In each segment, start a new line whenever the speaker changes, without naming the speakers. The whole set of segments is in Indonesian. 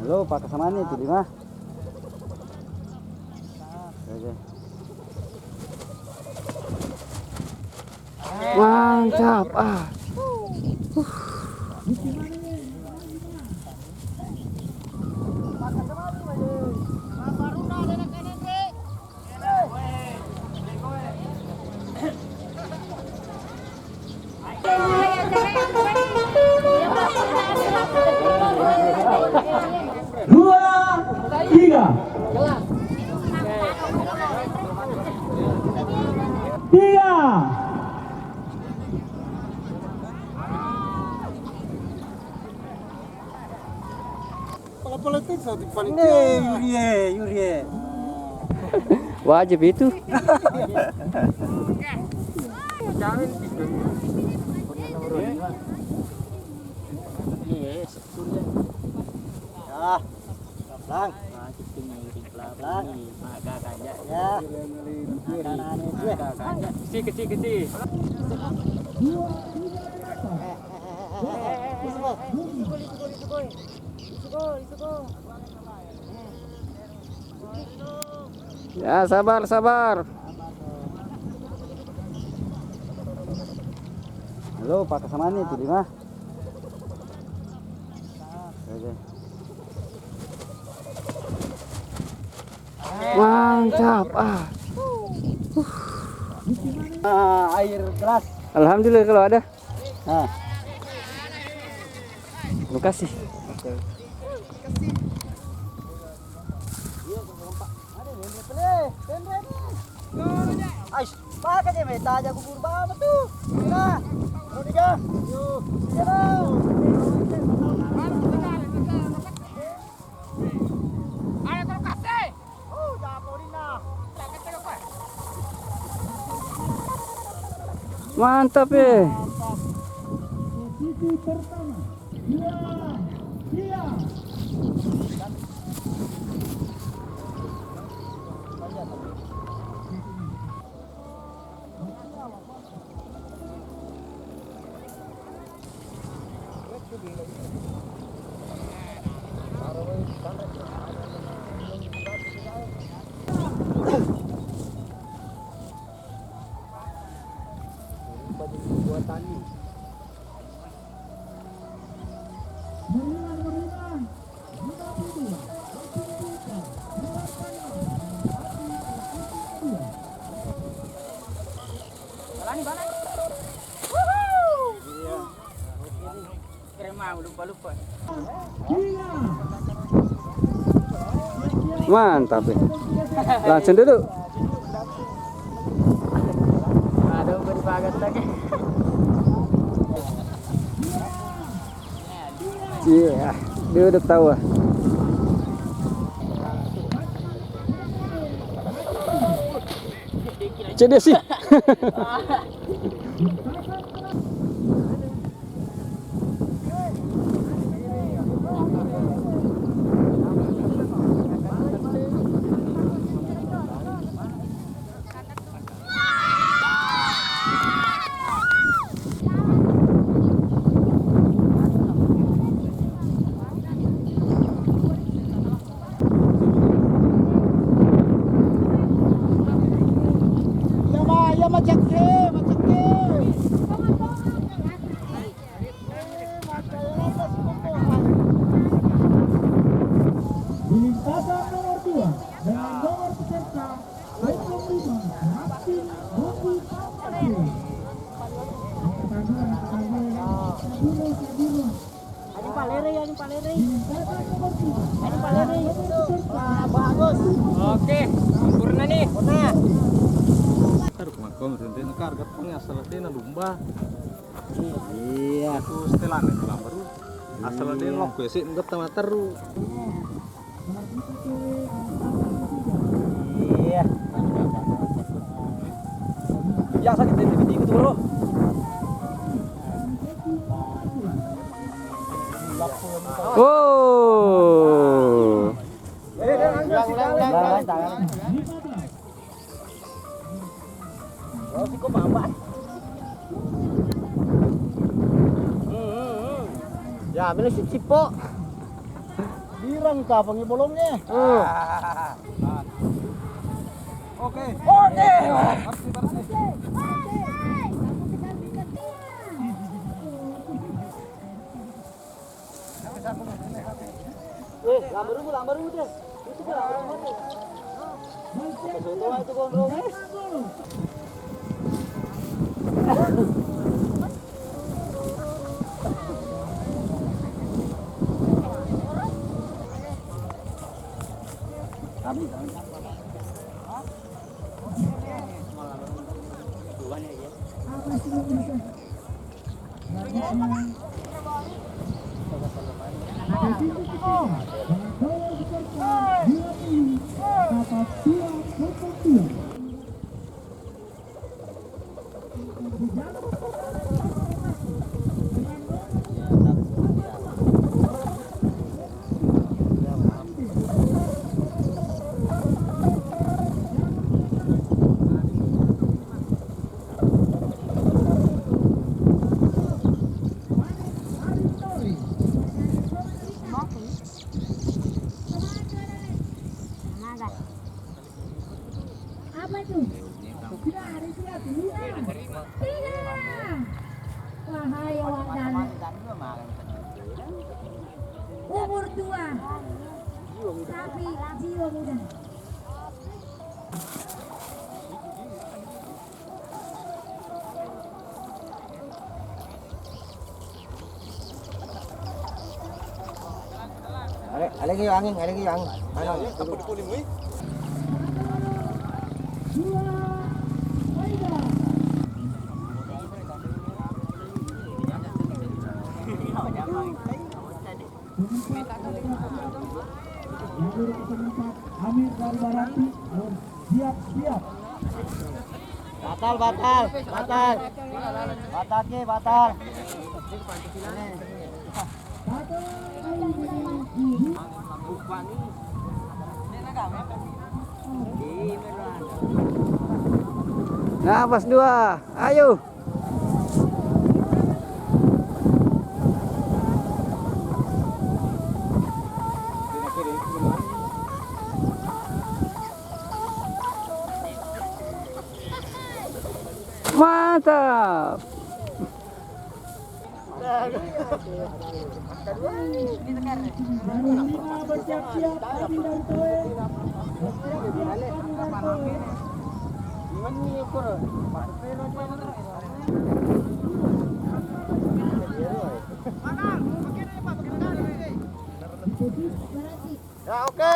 Halo, Pak Kesamani itu di mana? Oke. Mantap ah.
Dua, tiga. Tiga.
Politik satu Yurie. Wajib itu. Ya, pelan. Kecil. Ya, sabar. Halo, Pak Kesamani itu di mana? Oke. Mantap ah. Air keras. Alhamdulillah kalau ada. Nah. Terima kasih. Ais, pakai aja meta aja kubur banget tuh. Nah, tiga. Yuk, mantap ya.
Posisi pertama. Dua, tiga.
Lupa. Mantap ya. Langsung duduk. Ada berbagai lagi. Iya, duduk tahu. Cede sih.
Lintasan nomor 2 dengan nomor peserta 25 Martin Bobi Pamade.
Ini Paleri.
Lintasan nomor 3.
Ini Paleri. Wah, bagus. Oke, sempurna nih. Nah.
Taruh makom rendah nekar gapangnya asal dia lumba.
Iya.
Aku setelan itu lah baru. Asal dia lok gue sih enggak sama teru.
Iya. Yang sakit di TV itu bro. Oh.
Oh, si kok mambat.
Ya, ambil sip-sip po. Birang ka pangibolongnya.
Oke.
Oke. Lambar dulu deh. Itu kan lambar dulu. Itu gondrongnya.
Apa itu? Tidak ada siap. Tidak. Wahai awak dan umur tua, tapi jiwa muda.
Ada lagi angin, ada lagi angin. Mana?
Amir dari Barati siap.
Batal. Batal.
Nah, pas 2. Ayo. Mantap.
Bersiap-siap lagi dari Toe.
Ya oke.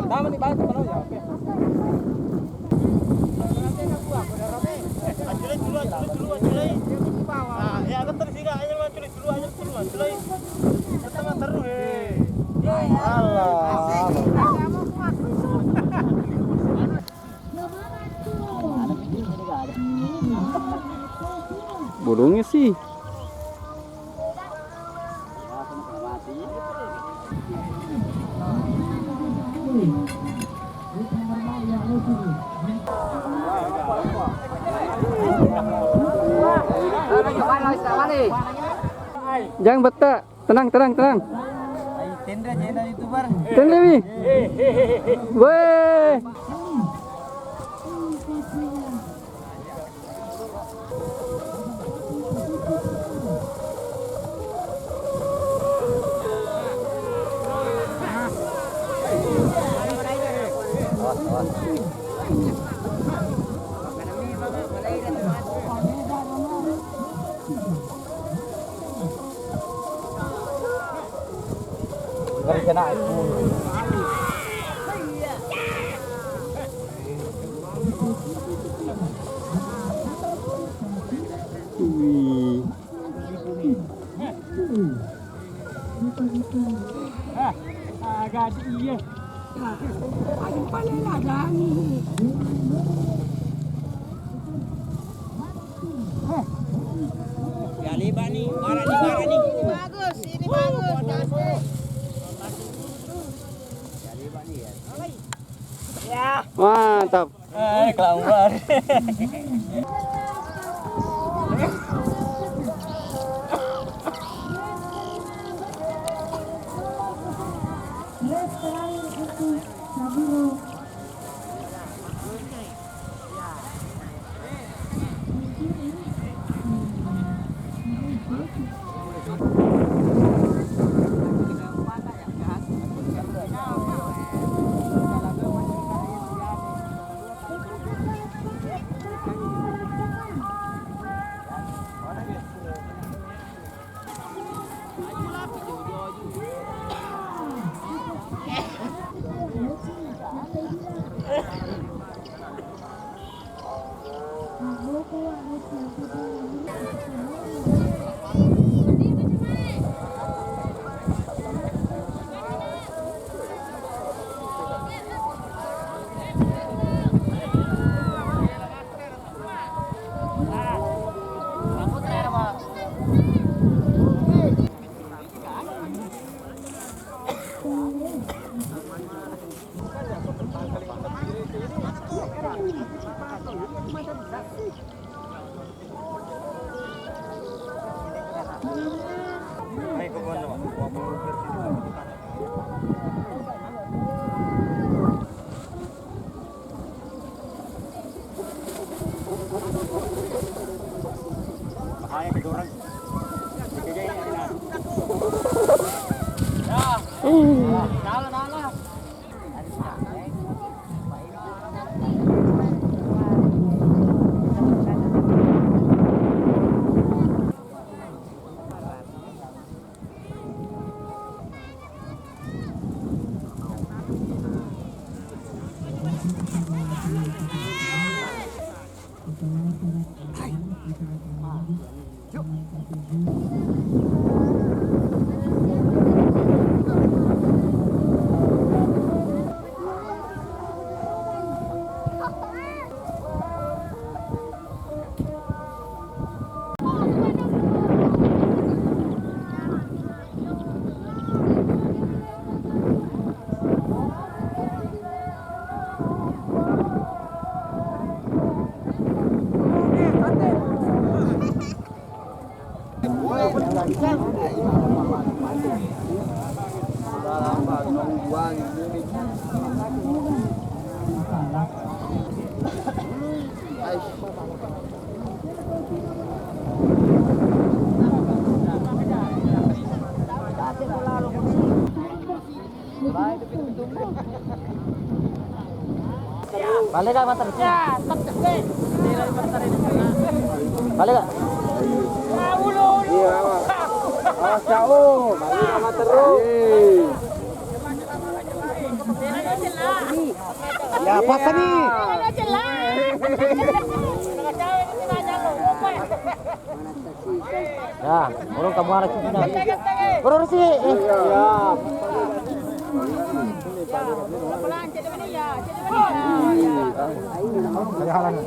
Tama ni balik panaw ya. Oke. Ya kan tadi sih aja mah culik dulu aja culik. Pertama terus
Allah.
Burungnya sih. Jangan beta, tenang.
Tenda YouTuber.
Tenda wi. Weh.
Kena itu.
Wih.
Agak iya. Paling lagi.
Gali bani, marah nih.
Ini bagus.
Mantap. kelambar.
Race terakhir untuk Saburo.
Balik gak motor? Ya, balik gak?
Iya, awas jauh, balik sama terus. Ya, apa nih?
Ya, urung kamu harus sini. Urung sih.
Pelan, jadi mana ya? Jadi mana ya?
Ada halangan.